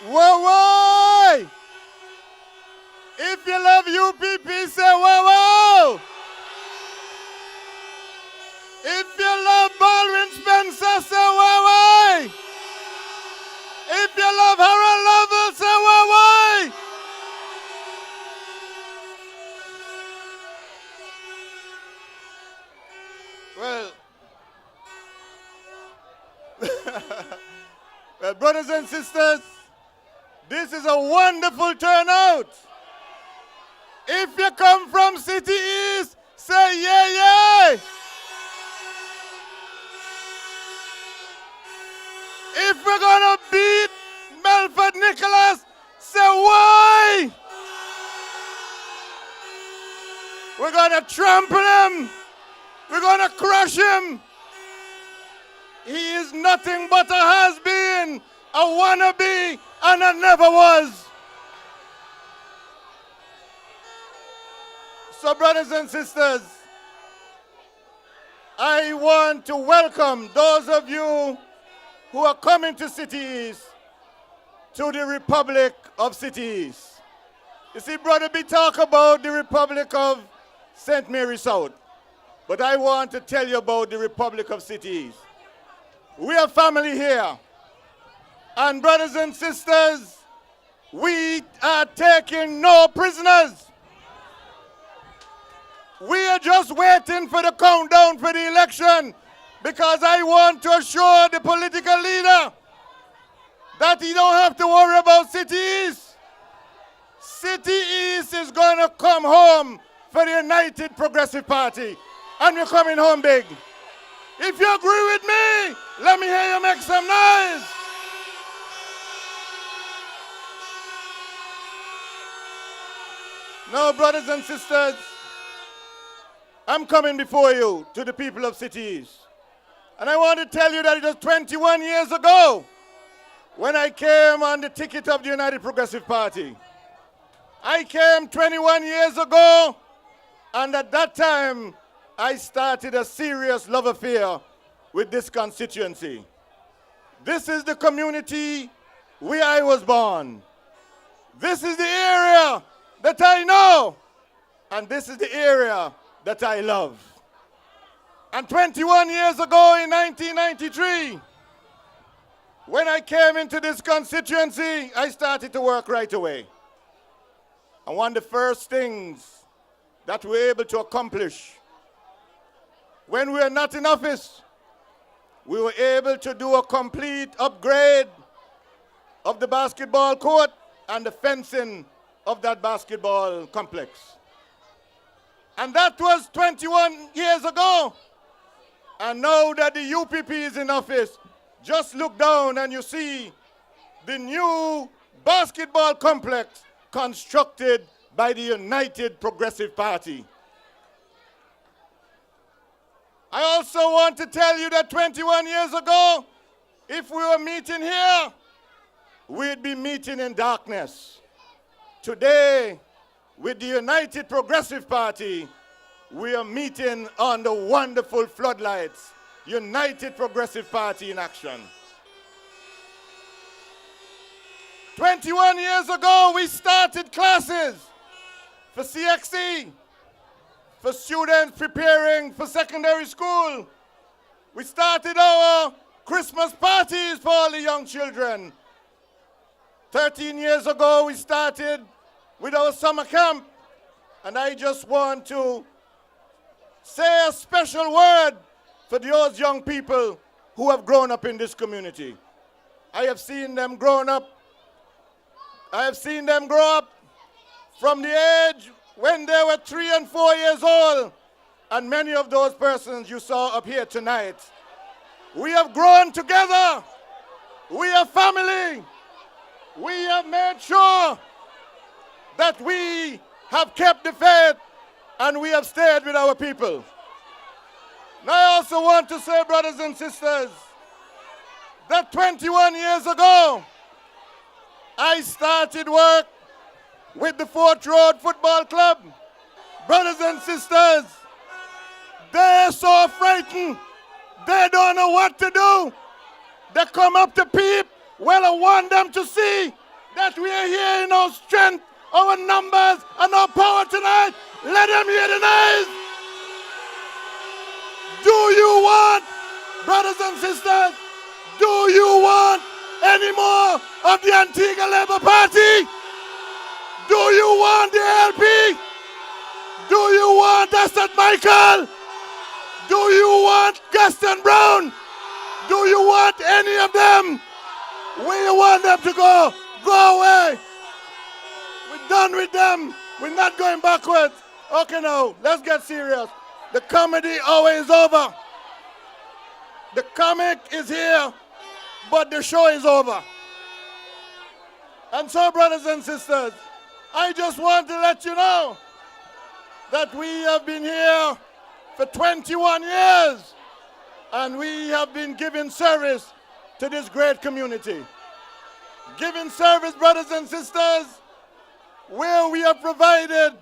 Whoa, whoa! If you love UPP, say whoa, whoa! If you love Baldwin Spencer, say whoa, whoa! If you love Harold Lovell, say whoa, whoa! Well, brothers and sisters, this is a wonderful turnout. If you come from City East, say yeah, yeah. If we're gonna beat Melford Nicholas, say why. We're gonna trample him. We're gonna crush him. He is nothing but a has-been, a wannabe, and a never was. So, brothers and sisters, I want to welcome those of you who are coming to City East, to the Republic of City East. You see, Brother B talk about the Republic of St. Mary South, but I want to tell you about the Republic of City East. We are family here. And brothers and sisters, we are taking no prisoners. We are just waiting for the countdown for the election because I want to assure the political leader that he don't have to worry about City East. City East is going to come home for the United Progressive Party. And we're coming home big. If you agree with me, let me hear you make some noise. Now, brothers and sisters, I'm coming before you to the people of City East. And I want to tell you that it was 21 years ago when I came on the ticket of the United Progressive Party. I came 21 years ago, and at that time, I started a serious love affair with this constituency. This is the community where I was born. This is the area that I know, and this is the area that I love. And 21 years ago in 1993, when I came into this constituency, I started to work right away. And one of the first things that we were able to accomplish when we were not in office, we were able to do a complete upgrade of the basketball court and the fencing of that basketball complex. And that was 21 years ago. And now that the UPP is in office, just look down and you see the new basketball complex constructed by the United Progressive Party. I also want to tell you that 21 years ago, if we were meeting here, we'd be meeting in darkness. Today, with the United Progressive Party, we are meeting on the wonderful floodlights. United Progressive Party in action. 21 years ago, we started classes for CXC, for students preparing for secondary school. We started our Christmas parties for all the young children. 13 years ago, we started with our summer camp. And I just want to say a special word for those young people who have grown up in this community. I have seen them grown up. I have seen them grow up from the age when they were 3 and 4 years old. And many of those persons you saw up here tonight. We have grown together. We are family. We have made sure that we have kept the faith and we have stayed with our people. And I also want to say, brothers and sisters, that 21 years ago, I started work with the Fort Road Football Club. Brothers and sisters, they're so frightened. They don't know what to do. They come up to peep. Well, I want them to see that we are here in our strength, our numbers, and our power tonight. Let them hear the noise. Do you want, brothers and sisters, do you want any more of the Antigua Labour Party? Do you want the LP? Do you want Asset Michael? Do you want Gaston Brown? Do you want any of them? Where you want them to go? Go away. We're done with them. We're not going backwards. Okay, now, let's get serious. The comedy hour is over. The comic is here, but the show is over. And so, brothers and sisters, I just want to let you know that we have been here for 21 years, and we have been giving service to this great community. Giving service, brothers and sisters, where we have provided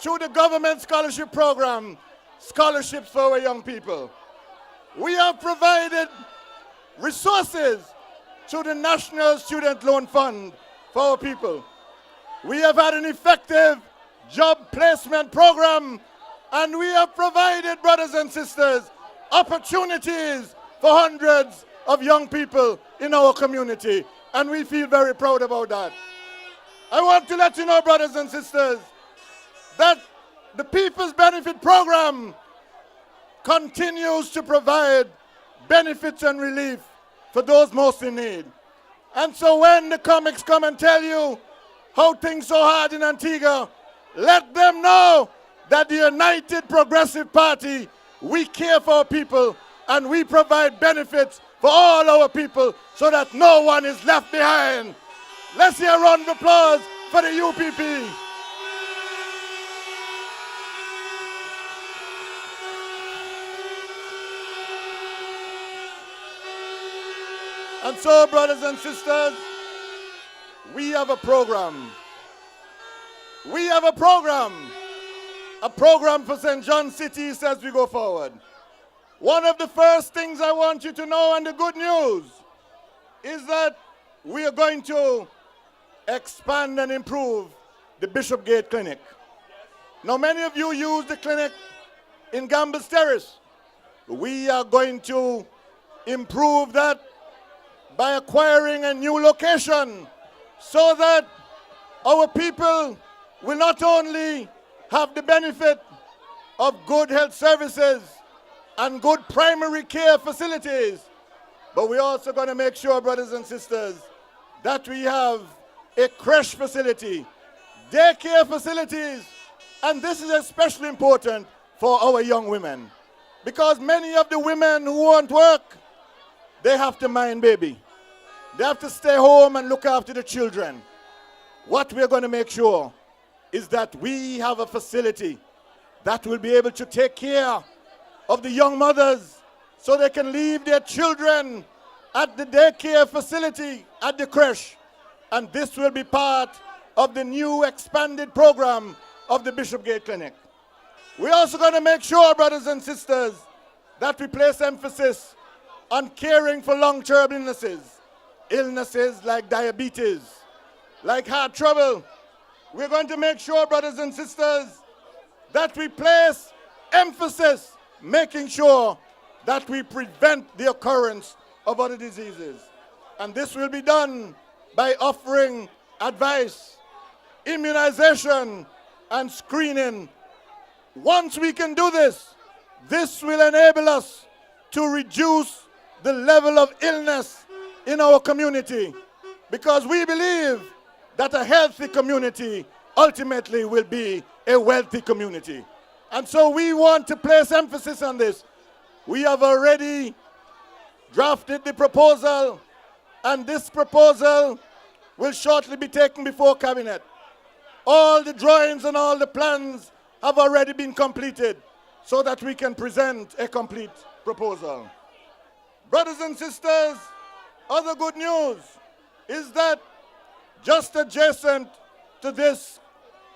through the government scholarship program, scholarships for our young people. We have provided resources through the National Student Loan Fund for our people. We have had an effective job placement program, and we have provided, brothers and sisters, opportunities for hundreds of young people in our community, and we feel very proud about that. I want to let you know, brothers and sisters, that the People's Benefit Program continues to provide benefits and relief for those most in need. And so when the comics come and tell you how things so hard in Antigua, let them know that the United Progressive Party, we care for our people and we provide benefits for all our people so that no one is left behind. Let's hear a round of applause for the UPP. And so, brothers and sisters, we have a program. We have a program for St. John City as we go forward. One of the first things I want you to know, and the good news, is that we are going to expand and improve the Bishopgate Clinic. Now, many of you use the clinic in Gambles Terrace. We are going to improve that by acquiring a new location so that our people will not only have the benefit of good health services and good primary care facilities, but we're also going to make sure, brothers and sisters, that we have a creche facility, daycare facilities, and this is especially important for our young women, because many of the women who want work, they have to mind baby. They have to stay home and look after the children. What we're going to make sure is that we have a facility that will be able to take care of the young mothers so they can leave their children at the daycare facility, at the creche. And this will be part of the new expanded program of the Bishopgate Clinic. We're also going to make sure, brothers and sisters, that we place emphasis on caring for long-term illnesses like diabetes, like heart trouble. We're going to make sure, brothers and sisters, that we place emphasis making sure that we prevent the occurrence of other diseases. And this will be done by offering advice, immunization, and screening. Once we can do this, this will enable us to reduce the level of illness in our community, because we believe that a healthy community ultimately will be a wealthy community. And so we want to place emphasis on this. We have already drafted the proposal, and this proposal will shortly be taken before Cabinet. All the drawings and all the plans have already been completed so that we can present a complete proposal. Brothers and sisters, other good news is that just adjacent to this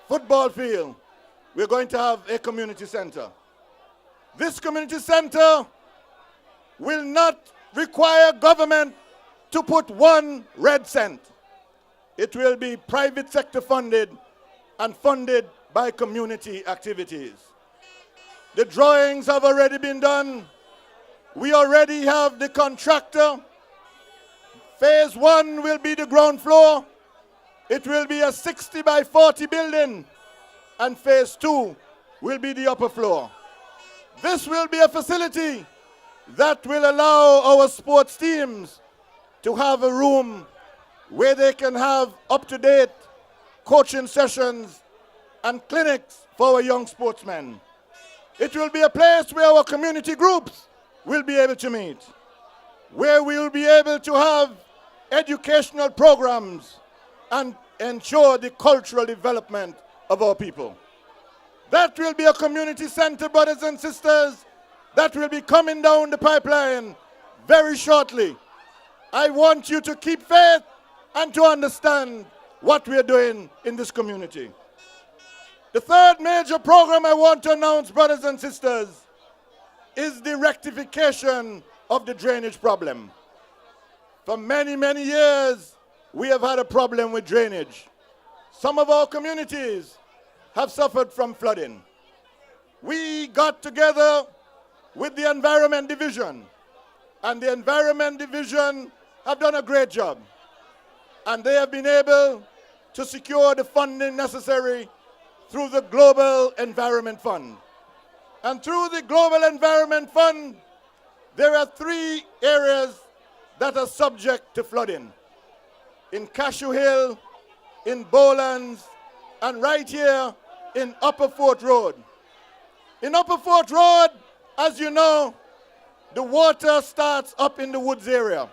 football field, we're going to have a community center. This community center will not require government to put 1 red cent. It will be private sector funded and funded by community activities. The drawings have already been done. We already have the contractor. Phase 1 will be the ground floor. It will be a 60 by 40 building. And phase 2 will be the upper floor. This will be a facility that will allow our sports teams to have a room where they can have up-to-date coaching sessions and clinics for our young sportsmen. It will be a place where our community groups will be able to meet, where we will be able to have educational programs and ensure the cultural development of our people. That will be a community center, brothers and sisters, that will be coming down the pipeline very shortly. I want you to keep faith and to understand what we are doing in this community. The third major program I want to announce, brothers and sisters, is the rectification of the drainage problem. For many, many years, we have had a problem with drainage. Some of our communities have suffered from flooding. We got together with the Environment Division, and the Environment Division have done a great job. And they have been able to secure the funding necessary through the Global Environment Fund. And through the Global Environment Fund, there are 3 areas that are subject to flooding. In Cashew Hill, in Bowlands, and right here in Upper Fort Road. In Upper Fort Road, as you know, the water starts up in the woods area.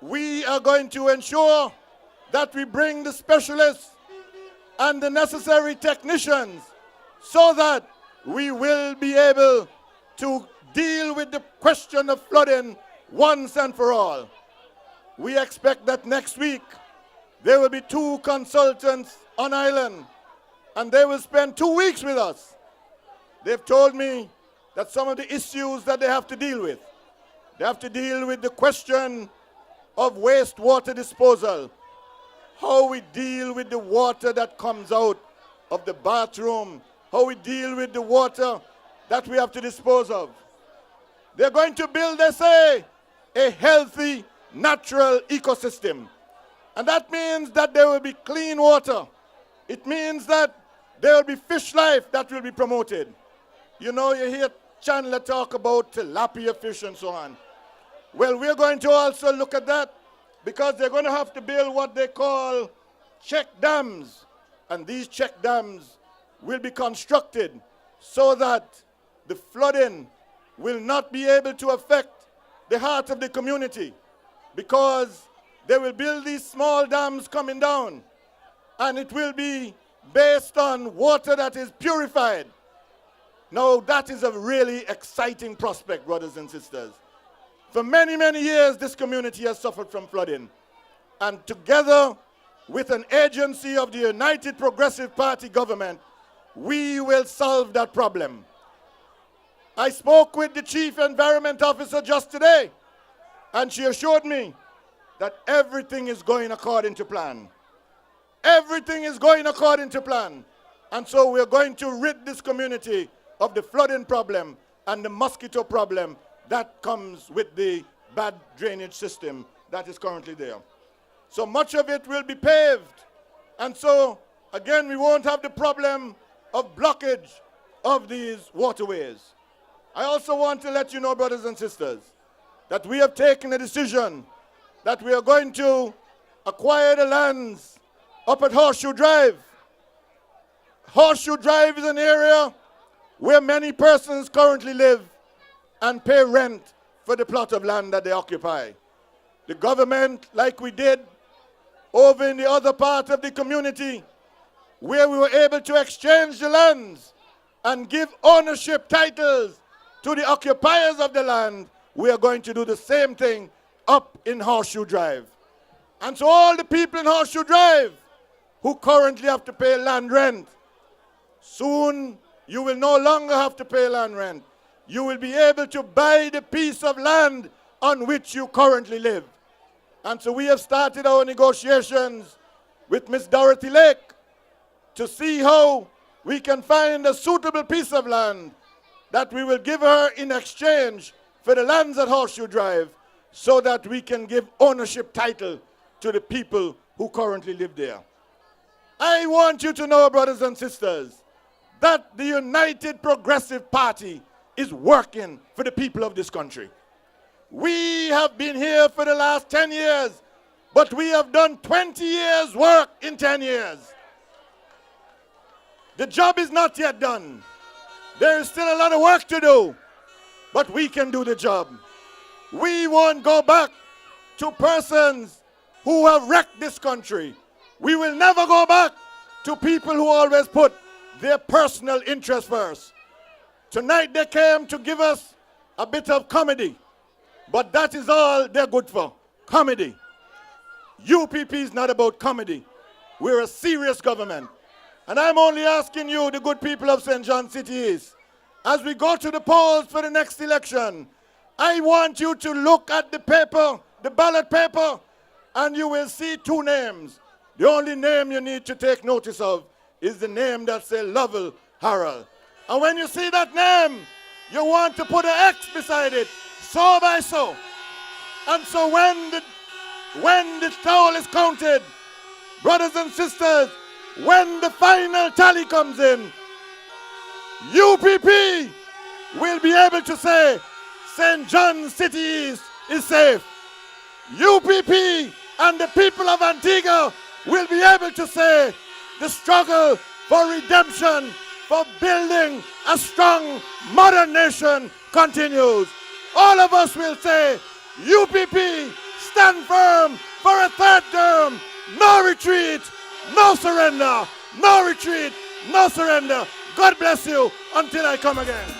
We are going to ensure that we bring the specialists and the necessary technicians so that we will be able to deal with the question of flooding once and for all. We expect that next week there will be 2 consultants on island, and they will spend 2 weeks with us. They've told me that some of the issues that they have to deal with the question of wastewater disposal, how we deal with the water that comes out of the bathroom, how we deal with the water that we have to dispose of. They're going to build, they say, a healthy, natural ecosystem. And that means that there will be clean water. It means that there will be fish life that will be promoted. You know, you hear Chandler talk about tilapia fish and so on. Well, we're going to also look at that because they're going to have to build what they call check dams. And these check dams will be constructed so that the flooding will not be able to affect the heart of the community, because they will build these small dams coming down, and it will be based on water that is purified. Now, that is a really exciting prospect, brothers and sisters. For many, many years, this community has suffered from flooding. And together with an agency of the United Progressive Party government, we will solve that problem. I spoke with the Chief Environment Officer just today, and she assured me that everything is going according to plan. Everything is going according to plan. And so we're going to rid this community of the flooding problem and the mosquito problem that comes with the bad drainage system that is currently there. So much of it will be paved. And so, again, we won't have the problem of blockage of these waterways. I also want to let you know, brothers and sisters, that we have taken a decision that we are going to acquire the lands up at Horseshoe Drive. Horseshoe Drive is an area where many persons currently live and pay rent for the plot of land that they occupy. The government, like we did over in the other part of the community, where we were able to exchange the lands and give ownership titles to the occupiers of the land, we are going to do the same thing up in Horseshoe Drive. And so all the people in Horseshoe Drive who currently have to pay land rent, soon you will no longer have to pay land rent. You will be able to buy the piece of land on which you currently live. And so we have started our negotiations with Miss Dorothy Lake to see how we can find a suitable piece of land that we will give her in exchange for the lands at Horseshoe Drive, so that we can give ownership title to the people who currently live there. I want you to know, brothers and sisters, that the United Progressive Party is working for the people of this country. We have been here for the last 10 years, but we have done 20 years' work in 10 years. The job is not yet done. There is still a lot of work to do, but we can do the job. We won't go back to persons who have wrecked this country. We will never go back to people who always put their personal interest first. Tonight they came to give us a bit of comedy, but that is all they're good for, comedy. UPP is not about comedy. We're a serious government. And I'm only asking you, the good people of St. John City East, as we go to the polls for the next election, I want you to look at the paper, the ballot paper, and you will see two names. The only name you need to take notice of is the name that says Lovell Harold. And when you see that name, you want to put an X beside it, so by so. And so when the toll is counted, brothers and sisters, when the final tally comes in, UPP will be able to say St. John City East is safe. UPP and the people of Antigua will be able to say the struggle for redemption, for building a strong modern nation continues. All of us will say, UPP, stand firm for a third term. No retreat, no surrender. No retreat, no surrender. God bless you until I come again.